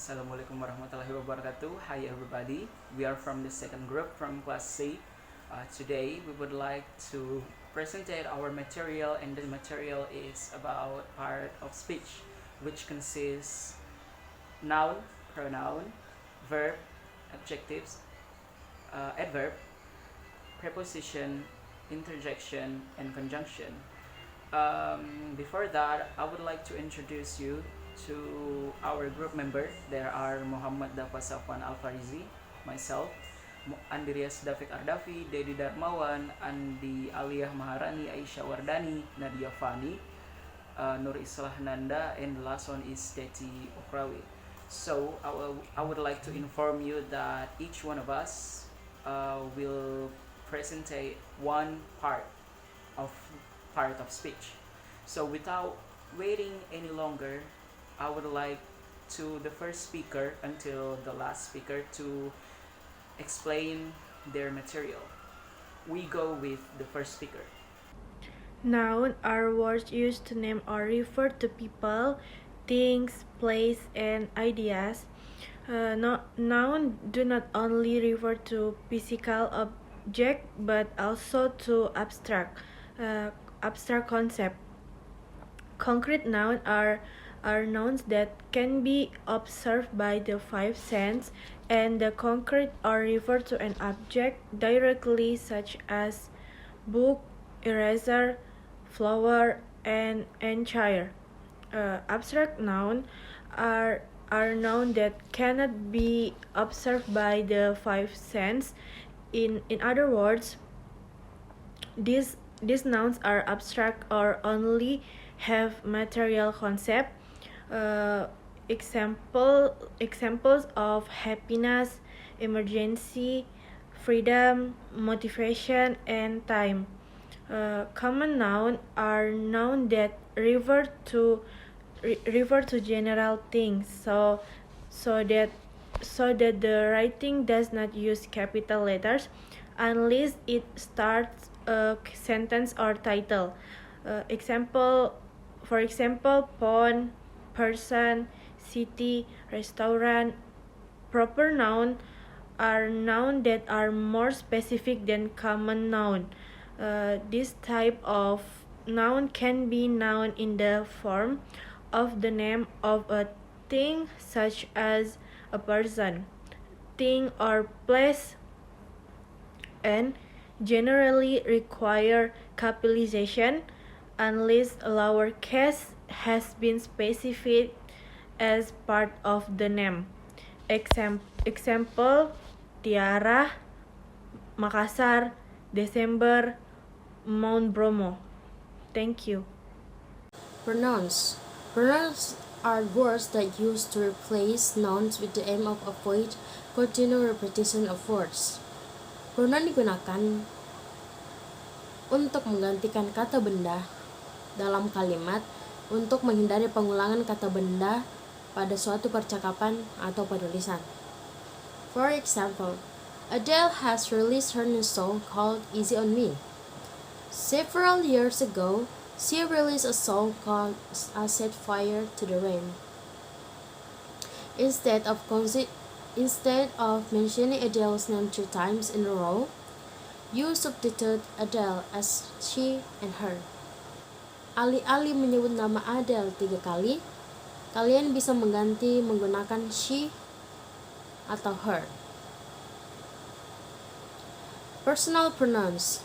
Assalamualaikum warahmatullahi wabarakatuh. Hi everybody. We are from the second group from class C. Today we would like to present our material, and the material is about part of speech, which consists noun, pronoun, verb, adjectives, adverb, preposition, interjection, and conjunction. Before that, I would like to introduce you to our group member. There are Muhammad Dafa Safwan Alfarizi, myself, Andreas David Ardafi, Dedi Darmawan, Andi Aliyah Maharani, Aisyah Wardani, Nadia Fani, Nur Islah Nanda, and the last one is Teti Okrawi. So I would like to inform you that each one of us will present one of part of speech. So without waiting any longer, I would like to the first speaker until the last speaker to explain their material. We go with the first speaker. Noun are words used to name or refer to people, things, place, and ideas. Noun do not only refer to physical object but also to abstract concept. Concrete nouns are nouns that can be observed by the five senses, and the concrete or refer to an object directly, such as book, eraser, flower, and chair. Abstract nouns are nouns that cannot be observed by the five senses. In other words, these nouns are abstract or only have material concept. Examples of happiness, emergency, freedom, motivation, and time. Common nouns are nouns that refer to general things, so that the writing does not use capital letters unless it starts a sentence or title. For example, phone, person, city, restaurant. Proper noun are nouns that are more specific than common noun. This type of noun can be noun in the form of the name of a thing, such as a person, thing, or place, and generally require capitalization unless lowercase has been specified as part of the name. Example, Tiara, Makassar, Desember, Mount Bromo. Thank you. Pronouns. Pronouns are words that use to replace nouns with the aim of avoid continual repetition of words. Pronoun digunakan untuk menggantikan kata benda dalam kalimat untuk menghindari pengulangan kata benda pada suatu percakapan atau penulisan. For example, Adele has released her new song called Easy on Me. Several years ago, she released a song called I Set Fire to the Rain. Instead of mentioning Adele's name 2 times in a row, you substitute Adele as she and her. Alih-alih menyebut nama Adele 3 kali, kalian bisa mengganti menggunakan she atau her. Personal pronouns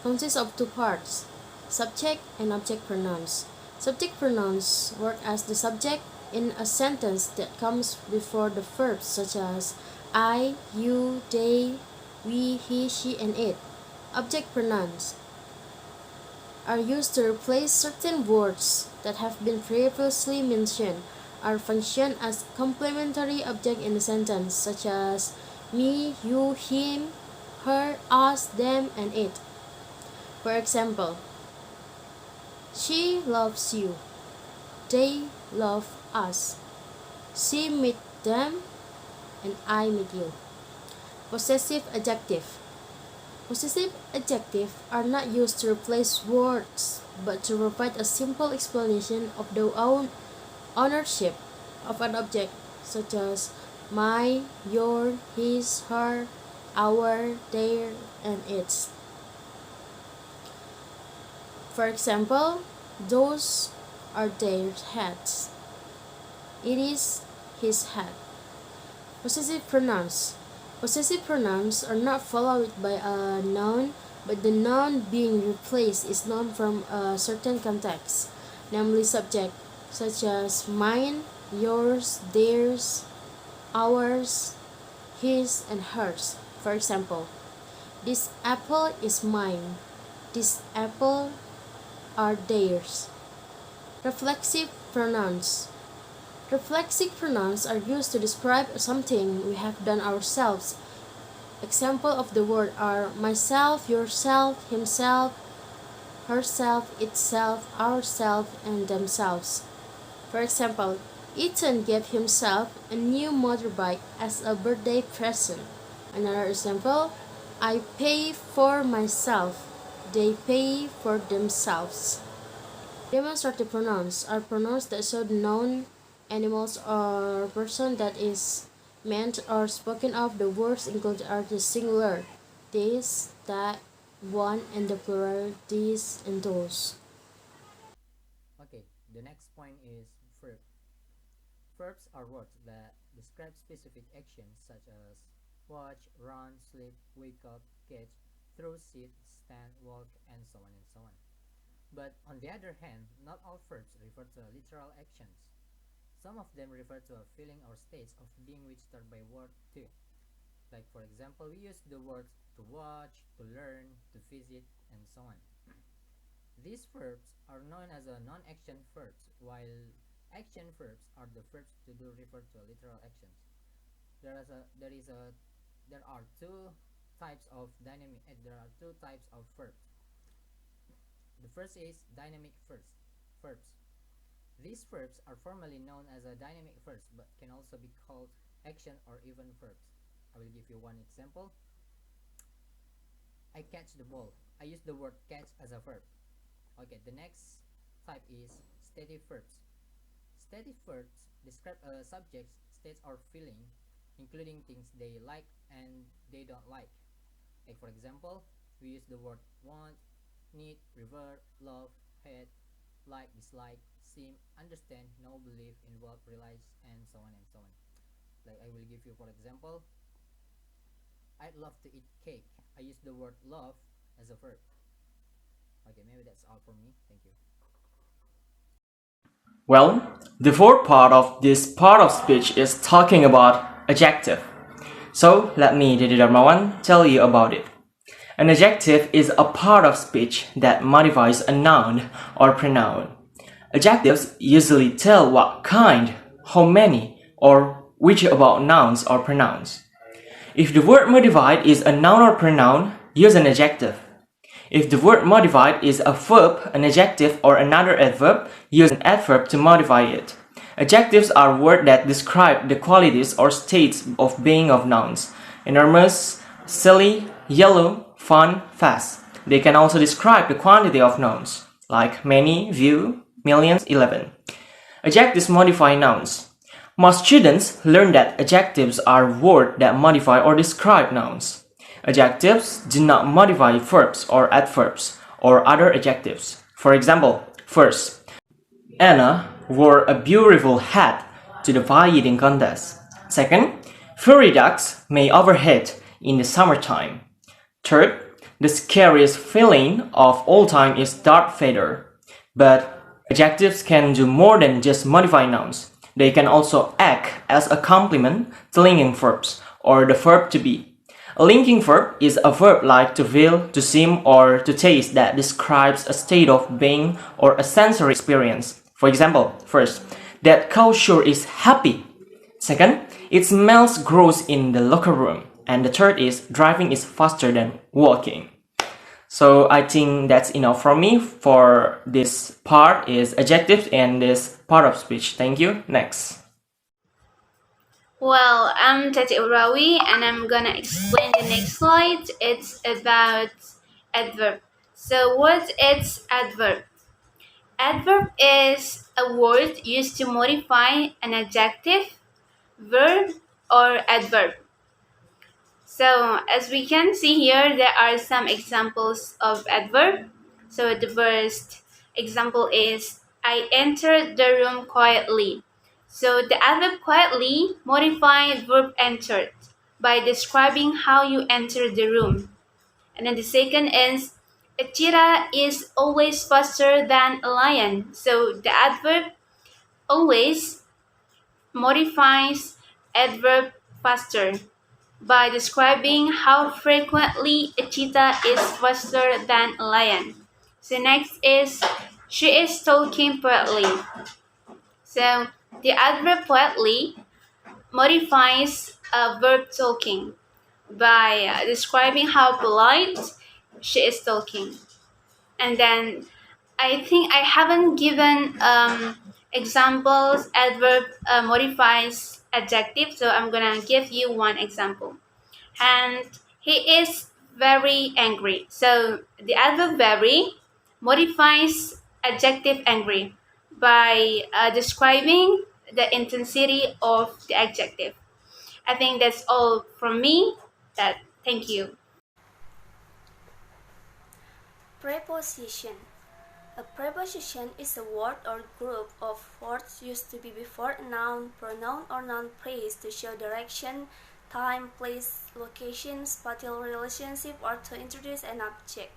consist of 2 parts, subject and object pronouns. Subject pronouns work as the subject in a sentence that comes before the verbs such as I, you, they, we, he, she, and it. Object pronouns are used to replace certain words that have been previously mentioned or function as complementary object in a sentence, such as me, you, him, her, us, them, and it. For example, she loves you, they love us, she meet them, and I meet you. Possessive adjective. Possessive adjectives are not used to replace words, but to provide a simple explanation of the ownership of an object, such as my, your, his, her, our, their, and its. For example, those are their hats. It is his hat. Possessive pronouns. Possessive pronouns are not followed by a noun, but the noun being replaced is known from a certain context, namely subject, such as mine, yours, theirs, ours, his, and hers. For example, this apple is mine. This apple are theirs. Reflexive pronouns. Reflexive pronouns are used to describe something we have done ourselves. Example of the word are myself, yourself, himself, herself, itself, ourself, and themselves. For example, Ethan gave himself a new motorbike as a birthday present. Another example, I pay for myself. They pay for themselves. Demonstrative pronouns are pronouns that show the noun, animals, or person that is meant or spoken of. The words included are the singular, this, that, one, and the plural, these, and those. Okay, the next point is verb. Verbs are words that describe specific actions such as watch, run, sleep, wake up, catch, throw, sit, stand, walk, and so on and so on. But on the other hand, not all verbs refer to literal actions. Some of them refer to a feeling or states of being which start by word to. Like for example, we use the words to watch, to learn, to visit, and so on. These verbs are known as a non-action verbs, while action verbs are the verbs to do refer to literal actions. There are two types of verbs. The first is dynamic verbs. These verbs are formally known as a dynamic verbs but can also be called action or even verbs. I will give you one example. I catch the ball. I use the word catch as a verb. Okay, the next type is stative verbs. Stative verbs describe a subject's states or feeling, including things they like and they don't like. Like for example, we use the word want, need, revert, love, hate, like, dislike, seem, understand, know, believe, involve, realize, and so on and so on. Like I will give you for example, I'd love to eat cake. I use the word love as a verb. Okay, maybe that's all for me. Thank you. Well, the fourth part of this part of speech is talking about adjective. So let me, Dede Darmawan, tell you about it. An adjective is a part of speech that modifies a noun or pronoun. Adjectives usually tell what kind, how many, or which about nouns or pronouns. If the word modified is a noun or pronoun, use an adjective. If the word modified is a verb, an adjective, or another adverb, use an adverb to modify it. Adjectives are words that describe the qualities or states of being of nouns. Enormous, silly, yellow, fun, fast. They can also describe the quantity of nouns, like many, few, millions, 11. Adjectives modify nouns. Most students learn that adjectives are words that modify or describe nouns. Adjectives do not modify verbs or adverbs or other adjectives. For example, first, Anna wore a beautiful hat to the pie eating contest. Second, furry ducks may overheat in the summertime. Third, the scariest feeling of all time is Darth Vader. But adjectives can do more than just modify nouns. They can also act as a complement to linking verbs or the verb to be. A linking verb is a verb like to feel, to seem, or to taste that describes a state of being or a sensory experience. For example, first, that cow sure is happy. Second, it smells gross in the locker room. And the third is driving is faster than walking. So I think that's enough from me for this part is adjectives and this part of speech. Thank you. Next. Well, I'm Tati Urawi and I'm gonna explain the next slide. It's about adverb. So what is adverb? Adverb is a word used to modify an adjective, verb or adverb. So as we can see here, there are some examples of adverb. So the first example is I entered the room quietly. So the adverb quietly modifies verb entered by describing how you enter the room. And then the second is a cheetah is always faster than a lion. So the adverb always modifies adverb faster by describing how frequently a cheetah is faster than a lion. So next is she is talking politely. So the adverb politely modifies a verb talking by describing how polite she is talking. And then I think I haven't given examples adverb modifies adjective, so I'm gonna give you one example. And he is very angry. So the adverb very modifies adjective angry by describing the intensity of the adjective. I think that's all from me. Thank you. Preposition. A preposition is a word or group of words used to be before a noun, pronoun, or noun phrase to show direction, time, place, location, spatial relationship, or to introduce an object.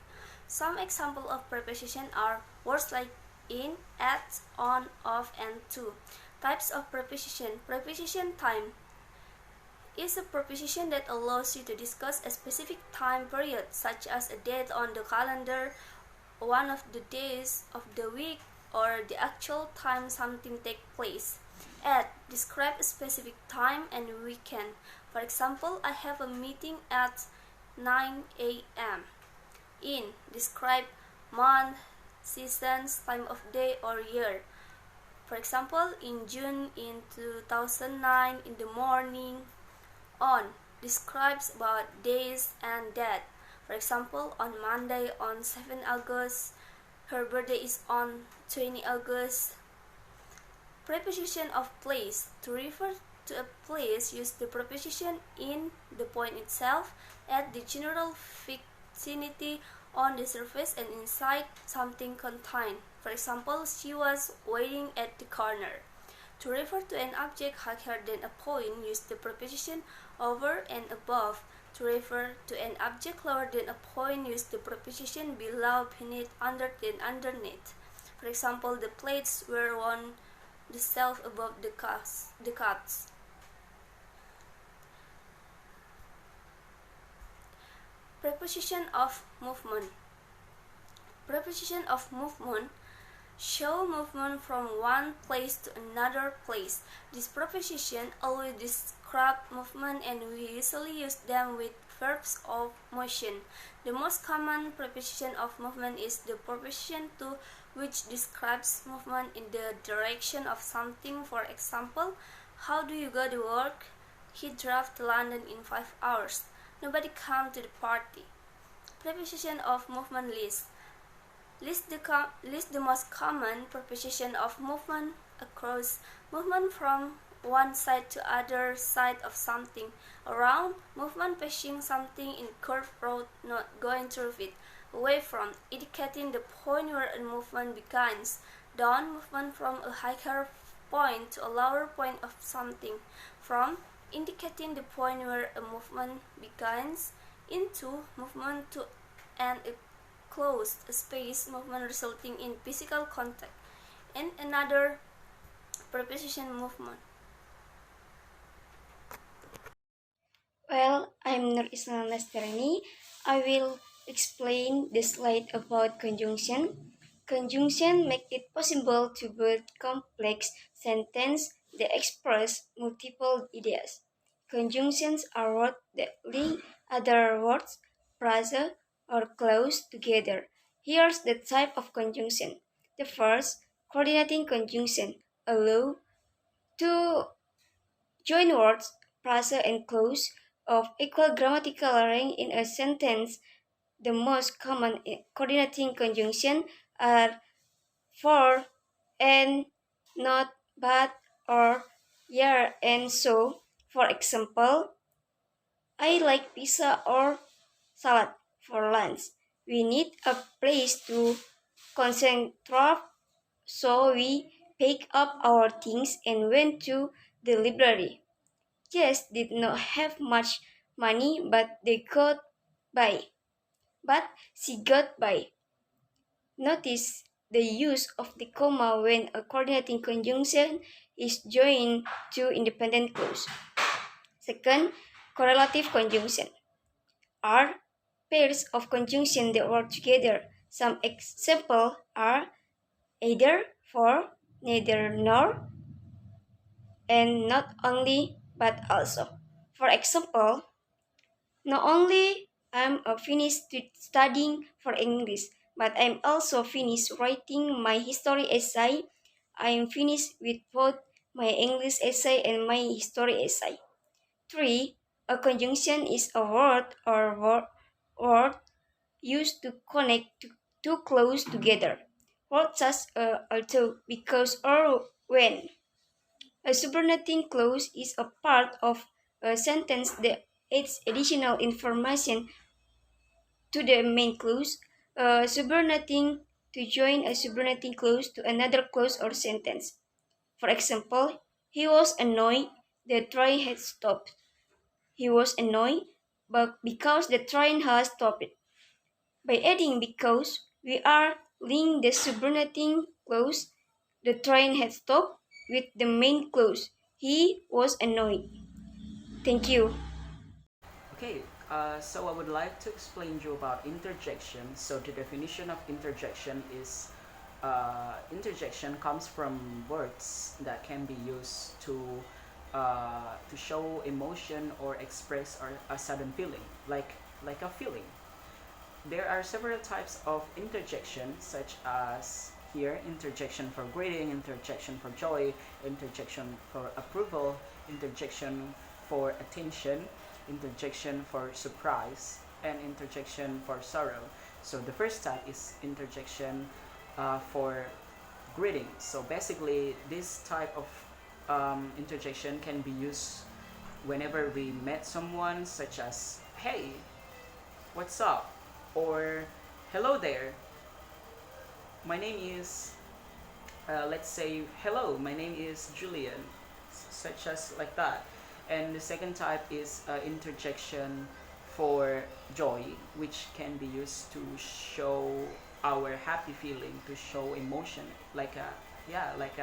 Some examples of preposition are words like in, at, on, off, and to. Types of preposition. Preposition time is a preposition that allows you to discuss a specific time period, such as a date on the calendar, one of the days of the week, or the actual time something takes place. At describe a specific time and weekend. For example, I have a meeting at 9 a.m. In describe month, seasons, time of day, or year. For example, in June in 2009 in the morning. On describes about days and date. For example, on Monday on 7 August, her birthday is on 20 August. Preposition of place. To refer to a place, use the preposition in the point itself, at the general vicinity, on the surface, and inside something contained. For example, she was waiting at the corner. To refer to an object higher than a point, use the preposition over and above. To refer to an object lower than a point, use the preposition below, beneath, under, and underneath. For example, the plates were on the shelf above the cups. Preposition of movement. Preposition of movement show movement from one place to another place. This preposition always describe movement, and we usually use them with verbs of motion. The most common preposition of movement is the preposition to, which describes movement in the direction of something. For example, how do you go to work? He drove to London in 5 hours. Nobody came to the party. Preposition of movement list. List the most common preposition of movement across. Movement from one side to other side of something. Around, movement passing something in curved road, not going through it. Away from, indicating the point where a movement begins. Down, movement from a higher point to a lower point of something. From, indicating the point where a movement begins. Into, movement to an closed space, movement resulting in physical contact. And another preposition movement. Well, I'm Nur Islam Nastarani. I will explain the slide about conjunction. Conjunction make it possible to build complex sentences that express multiple ideas. Conjunctions are words that link other words, phrases, or clauses together. Here's the type of conjunction. The first, coordinating conjunction, allow two join words, phrases, and clauses of equal grammatical rank in a sentence. The most common coordinating conjunctions are for, and, not, but, or, Yeah, and so, for example, I like pizza or salad for lunch. We need a place to concentrate, so we picked up our things and went to the library. Jess did not have much money, but they got by. But she got by. Notice the use of the comma when a coordinating conjunction is joined to independent clause. Second, correlative conjunction are pairs of conjunction that work together. Some examples are either, for, neither nor, and not only but also. For example, not only I'm finished studying for English, but I'm also finished writing my history essay. I am finished with both my English essay and my history essay. 3. A conjunction is a word or word used to connect two clauses together. Words such as although, because, or when. A subordinating clause is a part of a sentence that adds additional information to the main clause, subordinating to join a subordinating clause to another clause or sentence. For example, he was annoyed the train had stopped. He was annoyed but because the train has stopped. By adding because, we are linking the subordinating clause, the train had stopped, with the main clause, he was annoyed. Thank you. Okay, so I would like to explain to you about interjection. So the definition of interjection is interjection comes from words that can be used to show emotion or express a sudden feeling, like a feeling. There are several types of interjection, such as here interjection for greeting, interjection for joy, interjection for approval, interjection for attention, interjection for surprise, and interjection for sorrow. So the first type is interjection for greeting. So basically, this type of interjection can be used whenever we met someone, such as "Hey, what's up?" or "Hello there. My name is," let's say, "Hello, my name is Julian," such as like that. And the second type is interjection for joy, which can be used to show our happy feeling, to show emotion, like a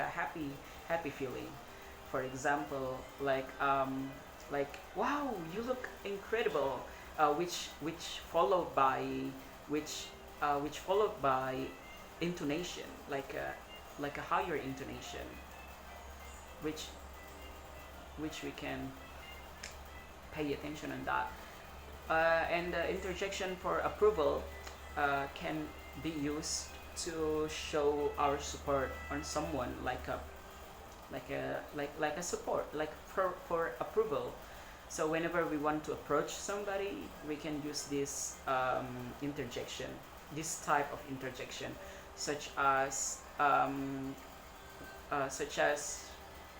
happy feeling. For example, like "Wow, you look incredible," which followed by which followed by intonation, like a higher intonation, which which we can pay attention on that. And the interjection for approval can be used to show our support on someone, like a support, like for approval. So whenever we want to approach somebody, we can use this interjection, this type of interjection, such as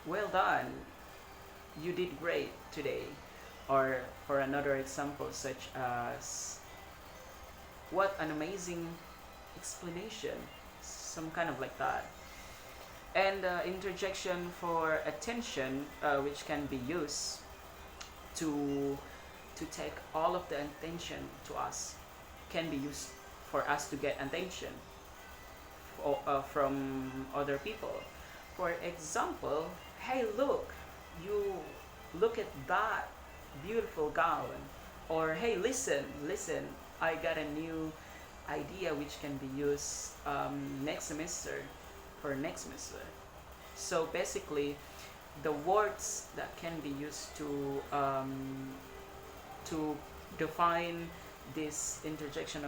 "Well done, you did great today," or for another example, such as "What an amazing explanation," some kind of like that. And interjection for attention, which can be used to take all of the attention to us, can be used for us to get attention from other people. For example, "Hey, look, you look at that beautiful gown," or "Hey, listen, I got a new idea which can be used next semester, for next semester." So basically, the words that can be used to define this interjection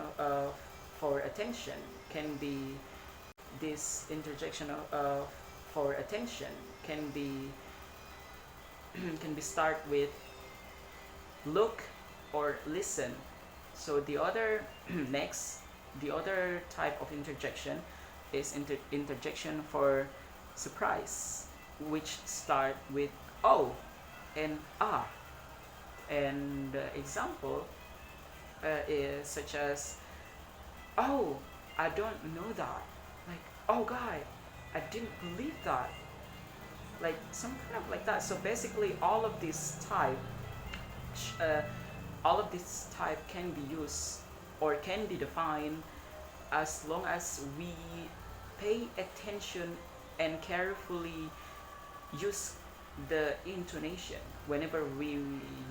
for attention can be this interjection for attention can be can be start with "look" or "listen." So the other the other type of interjection is interjection for surprise, which start with oh and ah. And example is such as, oh, I don't know that. Like, oh God, I didn't believe that. Like some kind of like that. So basically, uh, all of this type can be used or can be defined as long as we pay attention and carefully use the intonation whenever we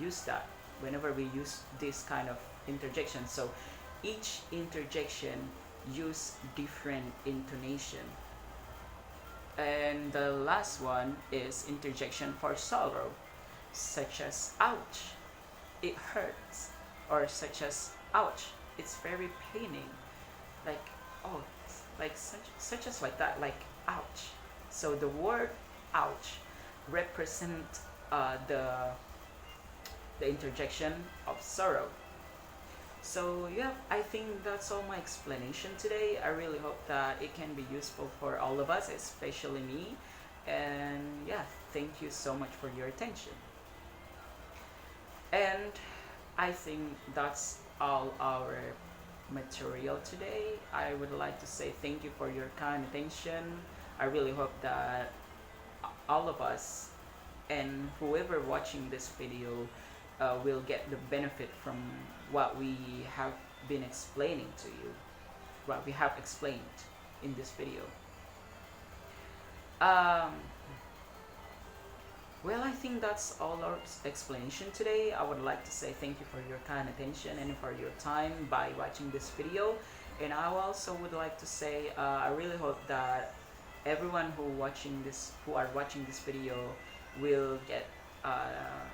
use that, whenever we use this kind of interjection. So each interjection use different intonation. And the last one is interjection for sorrow, such as ouch, it hurts, or such as ouch, it's very paining. Like, oh, like such as like that, like ouch. So the word ouch represent the interjection of sorrow. So yeah, I think that's all my explanation today. I really hope that it can be useful for all of us, especially me. And yeah, thank you so much for your attention. And I think that's all our material today. I would like to say thank you for your kind attention. I really hope that all of us and whoever watching this video will get the benefit from what we have been explaining to you, what we have explained in this video. Well, I think that's all our explanation today. I would like to say thank you for your kind attention and for your time by watching this video. And I also would like to say I really hope that everyone who are watching this video will get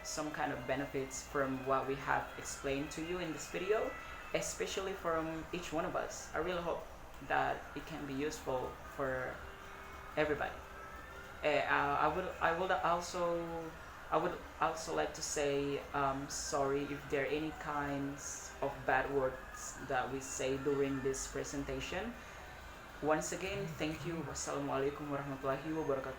some kind of benefits from what we have explained to you in this video, especially from each one of us. I really hope that it can be useful for everybody. I would also like to say sorry if there are any kinds of bad words that we say during this presentation. Once again, thank you. Wassalamualaikum warahmatullahi wabarakatuh.